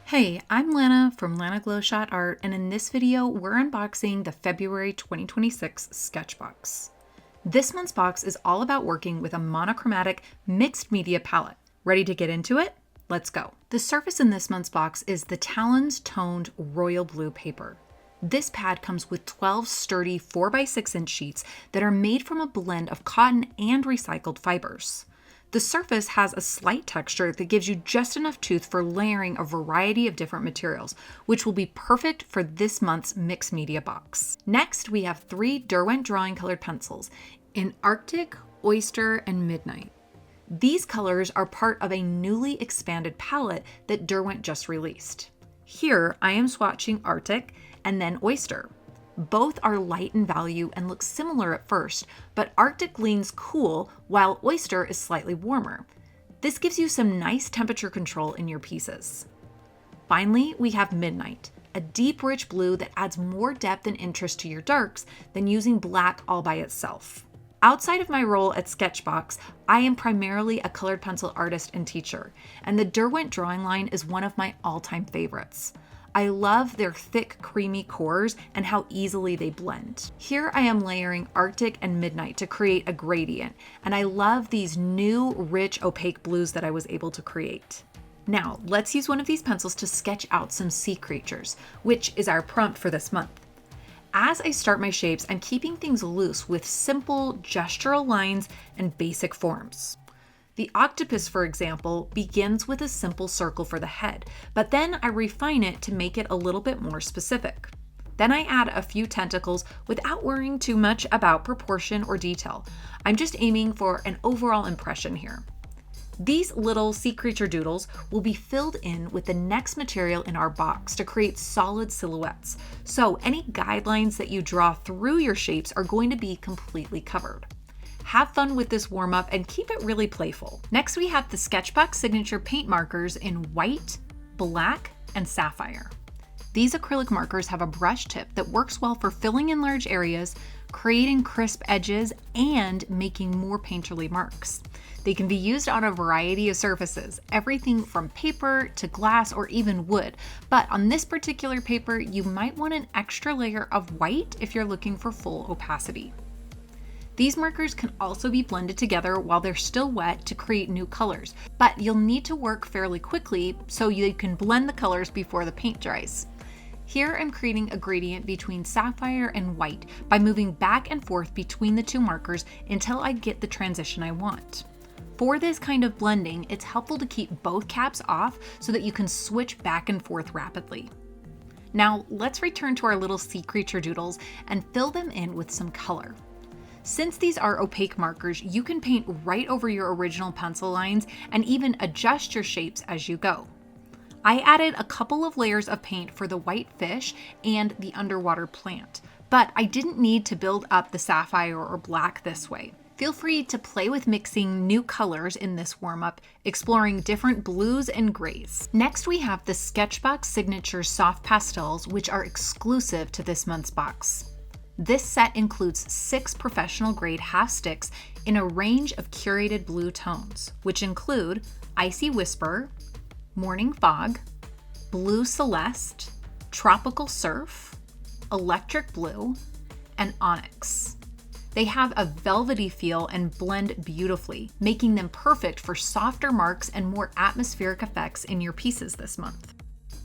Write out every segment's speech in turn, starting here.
Hey, I'm Lana from Lana Glowshot Art, and in this video, we're unboxing the February 2026 SketchBox. This month's box is all about working with a monochromatic mixed media palette. Ready to get into it? Let's go. The surface in this month's box is the Talons toned royal blue paper. This pad comes with 12 sturdy 4x6 sheets that are made from a blend of cotton and recycled fibers. The surface has a slight texture that gives you just enough tooth for layering a variety of different materials, which will be perfect for this month's mixed media box. Next, we have 3 Derwent drawing colored pencils in Arctic, Oyster, and Midnight. These colors are part of a newly expanded palette that Derwent just released. Here, I am swatching Arctic and then Oyster. Both are light in value and look similar at first, but Arctic leans cool while Oyster is slightly warmer. This gives you some nice temperature control in your pieces. Finally, we have Midnight, a deep, rich blue that adds more depth and interest to your darks than using black all by itself. Outside of my role at SketchBox, I am primarily a colored pencil artist and teacher, and the Derwent drawing line is one of my all-time favorites. I love their thick, creamy cores and how easily they blend. Here I am layering Arctic and Midnight to create a gradient, and I love these new, rich, opaque blues that I was able to create. Now, let's use one of these pencils to sketch out some sea creatures, which is our prompt for this month. As I start my shapes, I'm keeping things loose with simple gestural lines and basic forms. The octopus, for example, begins with a simple circle for the head, but then I refine it to make it a little bit more specific. Then I add a few tentacles without worrying too much about proportion or detail. I'm just aiming for an overall impression here. These little sea creature doodles will be filled in with the next material in our box to create solid silhouettes. So any guidelines that you draw through your shapes are going to be completely covered. Have fun with this warm-up and keep it really playful. Next, we have the SketchBox signature paint markers in white, black, and sapphire. These acrylic markers have a brush tip that works well for filling in large areas, creating crisp edges, and making more painterly marks. They can be used on a variety of surfaces, everything from paper to glass or even wood. But on this particular paper, you might want an extra layer of white if you're looking for full opacity. These markers can also be blended together while they're still wet to create new colors, but you'll need to work fairly quickly so you can blend the colors before the paint dries. Here I'm creating a gradient between sapphire and white by moving back and forth between the two markers until I get the transition I want. For this kind of blending, it's helpful to keep both caps off so that you can switch back and forth rapidly. Now let's return to our little sea creature doodles and fill them in with some color. Since these are opaque markers, you can paint right over your original pencil lines and even adjust your shapes as you go. I added a couple of layers of paint for the white fish and the underwater plant, but I didn't need to build up the sapphire or black this way. Feel free to play with mixing new colors in this warm-up, exploring different blues and grays. Next, we have the SketchBox Signature Soft Pastels, which are exclusive to this month's box. This set includes 6 professional grade half sticks in a range of curated blue tones, which include Icy Whisper, Morning Fog, Blue Celeste, Tropical Surf, Electric Blue, and Onyx. They have a velvety feel and blend beautifully, making them perfect for softer marks and more atmospheric effects in your pieces this month.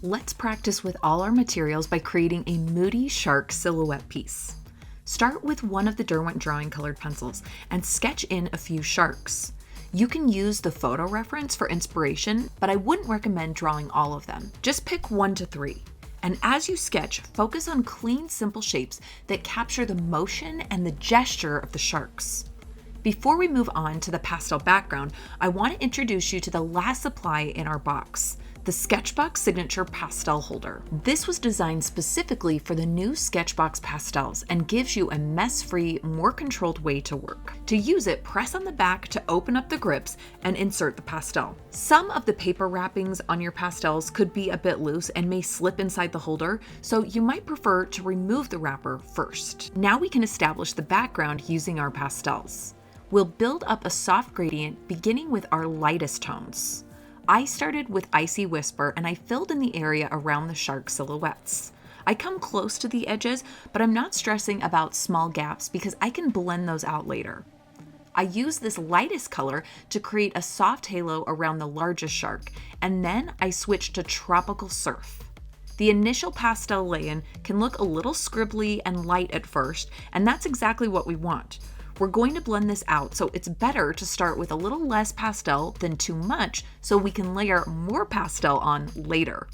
Let's practice with all our materials by creating a moody shark silhouette piece. Start with one of the Derwent drawing colored pencils and sketch in a few sharks. You can use the photo reference for inspiration, but I wouldn't recommend drawing all of them. Just pick 1 to 3. And as you sketch, focus on clean, simple shapes that capture the motion and the gesture of the sharks. Before we move on to the pastel background, I want to introduce you to the last supply in our box, the SketchBox Signature Pastel Holder. This was designed specifically for the new SketchBox pastels and gives you a mess-free, more controlled way to work. To use it, press on the back to open up the grips and insert the pastel. Some of the paper wrappings on your pastels could be a bit loose and may slip inside the holder, so you might prefer to remove the wrapper first. Now we can establish the background using our pastels. We'll build up a soft gradient beginning with our lightest tones. I started with Icy Whisper and I filled in the area around the shark silhouettes. I come close to the edges, but I'm not stressing about small gaps because I can blend those out later. I use this lightest color to create a soft halo around the largest shark, and then I switch to Tropical Surf. The initial pastel lay-in can look a little scribbly and light at first, and that's exactly what we want. We're going to blend this out, so it's better to start with a little less pastel than too much so we can layer more pastel on later.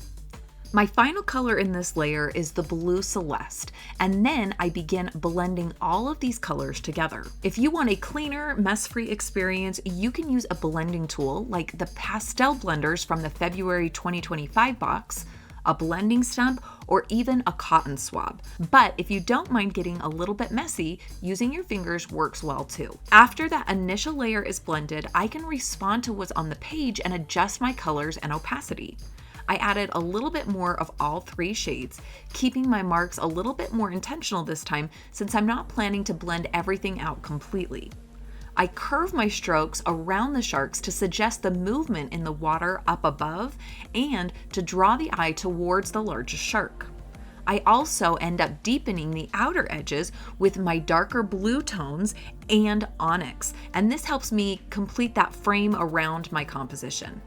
My final color in this layer is the Blue Celeste, and then I begin blending all of these colors together. If you want a cleaner, mess-free experience, you can use a blending tool like the pastel blenders from the February 2025 box, a blending stump, or even a cotton swab. But if you don't mind getting a little bit messy, using your fingers works well too. After that initial layer is blended, I can respond to what's on the page and adjust my colors and opacity. I added a little bit more of all three shades, keeping my marks a little bit more intentional this time since I'm not planning to blend everything out completely. I curve my strokes around the sharks to suggest the movement in the water up above and to draw the eye towards the largest shark. I also end up deepening the outer edges with my darker blue tones and onyx, and this helps me complete that frame around my composition.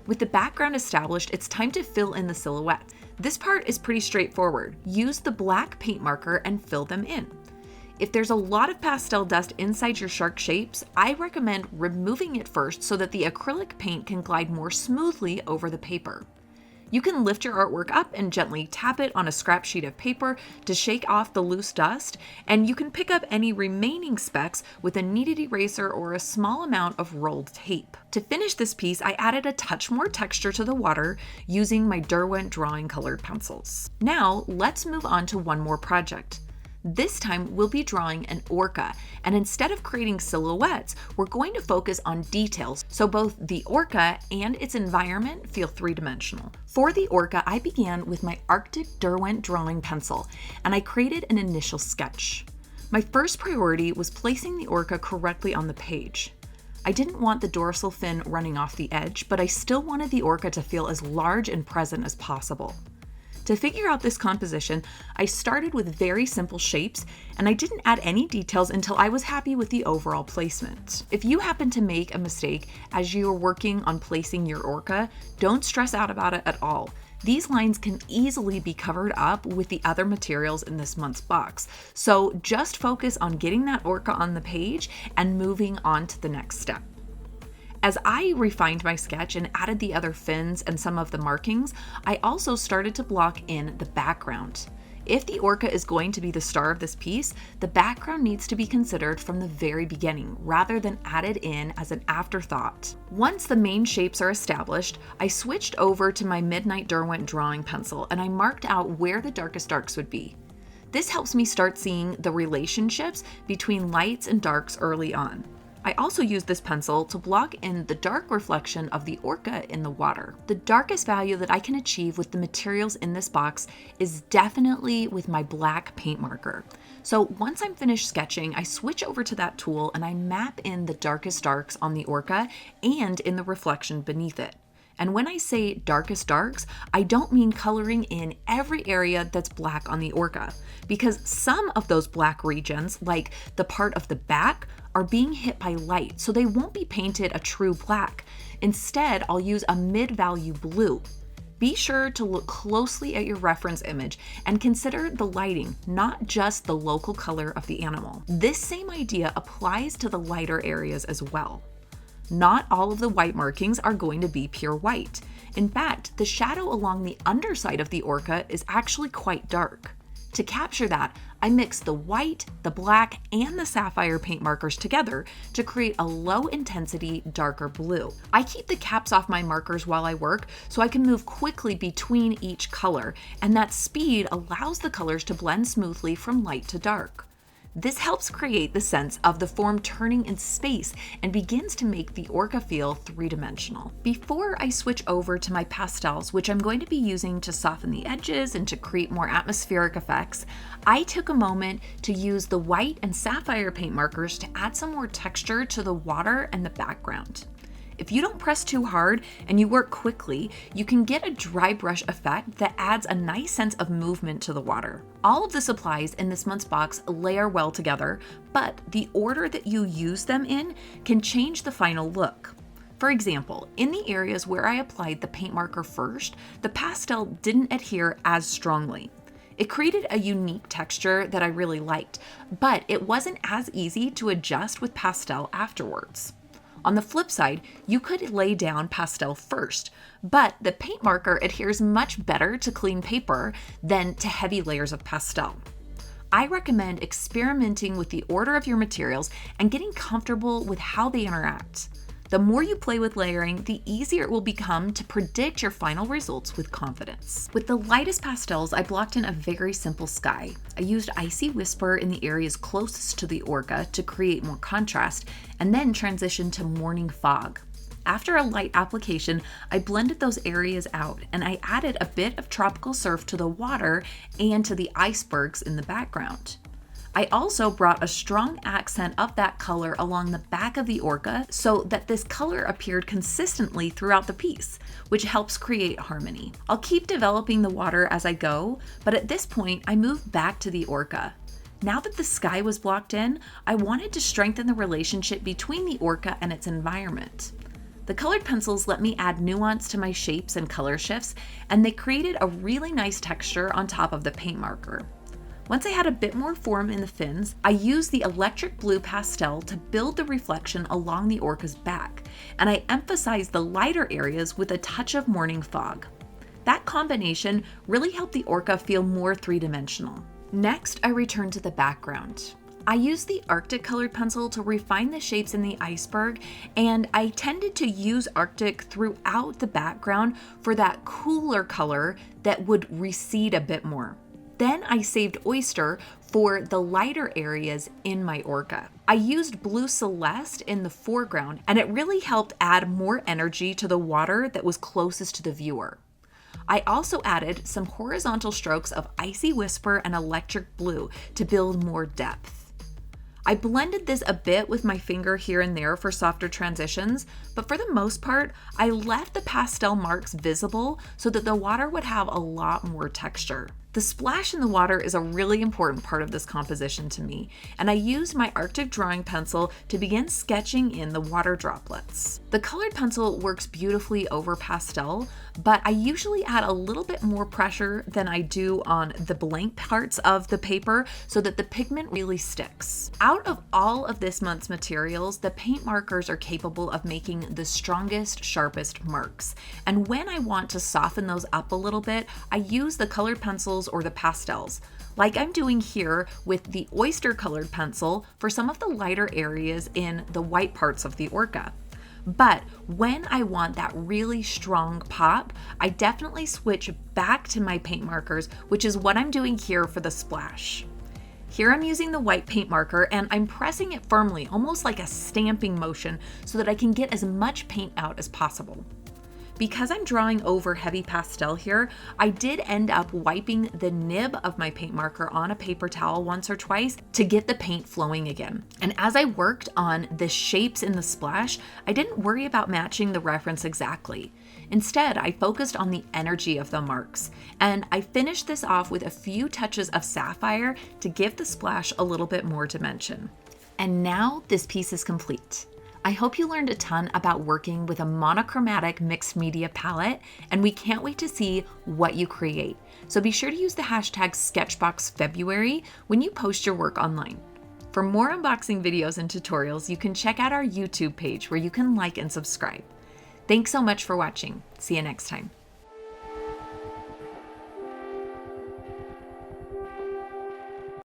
With the background established, it's time to fill in the silhouette. This part is pretty straightforward. Use the black paint marker and fill them in. If there's a lot of pastel dust inside your shark shapes, I recommend removing it first so that the acrylic paint can glide more smoothly over the paper. You can lift your artwork up and gently tap it on a scrap sheet of paper to shake off the loose dust, and you can pick up any remaining specks with a kneaded eraser or a small amount of rolled tape. To finish this piece, I added a touch more texture to the water using my Derwent drawing colored pencils. Now, let's move on to one more project. This time we'll be drawing an orca, and instead of creating silhouettes, we're going to focus on details so both the orca and its environment feel three-dimensional. For the orca, I began with my Arctic Derwent drawing pencil, and I created an initial sketch. My first priority was placing the orca correctly on the page. I didn't want the dorsal fin running off the edge, but I still wanted the orca to feel as large and present as possible. To figure out this composition, I started with very simple shapes, and I didn't add any details until I was happy with the overall placement. If you happen to make a mistake as you are working on placing your orca, don't stress out about it at all. These lines can easily be covered up with the other materials in this month's box, so just focus on getting that orca on the page and moving on to the next step. As I refined my sketch and added the other fins and some of the markings, I also started to block in the background. If the orca is going to be the star of this piece, the background needs to be considered from the very beginning rather than added in as an afterthought. Once the main shapes are established, I switched over to my Midnight Derwent drawing pencil and I marked out where the darkest darks would be. This helps me start seeing the relationships between lights and darks early on. I also use this pencil to block in the dark reflection of the orca in the water. The darkest value that I can achieve with the materials in this box is definitely with my black paint marker. So once I'm finished sketching, I switch over to that tool and I map in the darkest darks on the orca and in the reflection beneath it. And when I say darkest darks, I don't mean coloring in every area that's black on the orca, because some of those black regions, like the part of the back, are being hit by light, so they won't be painted a true black. Instead, I'll use a mid-value blue. Be sure to look closely at your reference image and consider the lighting, not just the local color of the animal. This same idea applies to the lighter areas as well. Not all of the white markings are going to be pure white. In fact, the shadow along the underside of the orca is actually quite dark. To capture that, I mix the white, the black, and the sapphire paint markers together to create a low-intensity, darker blue. I keep the caps off my markers while I work so I can move quickly between each color, and that speed allows the colors to blend smoothly from light to dark. This helps create the sense of the form turning in space and begins to make the orca feel three-dimensional. Before I switch over to my pastels, which I'm going to be using to soften the edges and to create more atmospheric effects, I took a moment to use the white and sapphire paint markers to add some more texture to the water and the background. If If you don't press too hard and you work quickly, you can get a dry brush effect that adds a nice sense of movement to the water. All of the supplies in this month's box layer well together, but the order that you use them in can change the final look. For example, in the areas where I applied the paint marker first, the pastel didn't adhere as strongly. It created a unique texture that I really liked, but it wasn't as easy to adjust with pastel afterwards. On the flip side, you could lay down pastel first, but the paint marker adheres much better to clean paper than to heavy layers of pastel. I recommend experimenting with the order of your materials and getting comfortable with how they interact. The more you play with layering, the easier it will become to predict your final results with confidence. With the lightest pastels, I blocked in a very simple sky. I used Icy Whisper in the areas closest to the Orca to create more contrast, and then transitioned to Morning Fog. After a light application, I blended those areas out, and I added a bit of tropical surf to the water and to the icebergs in the background. I also brought a strong accent of that color along the back of the Orca so that this color appeared consistently throughout the piece, which helps create harmony. I'll keep developing the water as I go, but at this point I moved back to the Orca. Now that the sky was blocked in, I wanted to strengthen the relationship between the Orca and its environment. The colored pencils let me add nuance to my shapes and color shifts, and they created a really nice texture on top of the paint marker. Once I had a bit more form in the fins, I used the electric blue pastel to build the reflection along the Orca's back, and I emphasized the lighter areas with a touch of Morning Fog. That combination really helped the Orca feel more three-dimensional. Next, I returned to the background. I used the Arctic colored pencil to refine the shapes in the iceberg, and I tended to use Arctic throughout the background for that cooler color that would recede a bit more. Then I saved Oyster for the lighter areas in my Orca. I used Blue Celeste in the foreground, and it really helped add more energy to the water that was closest to the viewer. I also added some horizontal strokes of Icy Whisper and Electric Blue to build more depth. I blended this a bit with my finger here and there for softer transitions, but for the most part, I left the pastel marks visible so that the water would have a lot more texture. The splash in the water is a really important part of this composition to me, and I used my Arctic drawing pencil to begin sketching in the water droplets. The colored pencil works beautifully over pastel, but I usually add a little bit more pressure than I do on the blank parts of the paper so that the pigment really sticks. Out of all of this month's materials, the paint markers are capable of making the strongest, sharpest marks. And when I want to soften those up a little bit, I use the colored pencils or the pastels, like I'm doing here with the Oyster colored pencil for some of the lighter areas in the white parts of the Orca. But when I want that really strong pop, I definitely switch back to my paint markers, which is what I'm doing here for the splash. Here I'm using the white paint marker and I'm pressing it firmly, almost like a stamping motion, so that I can get as much paint out as possible. Because I'm drawing over heavy pastel here, I did end up wiping the nib of my paint marker on a paper towel once or twice to get the paint flowing again. And as I worked on the shapes in the splash, I didn't worry about matching the reference exactly. Instead, I focused on the energy of the marks, and I finished this off with a few touches of sapphire to give the splash a little bit more dimension. And now this piece is complete. I hope you learned a ton about working with a monochromatic mixed media palette, and we can't wait to see what you create. So be sure to use the hashtag SketchBoxFebruary when you post your work online. For more unboxing videos and tutorials, you can check out our YouTube page where you can like and subscribe. Thanks so much for watching. See you next time.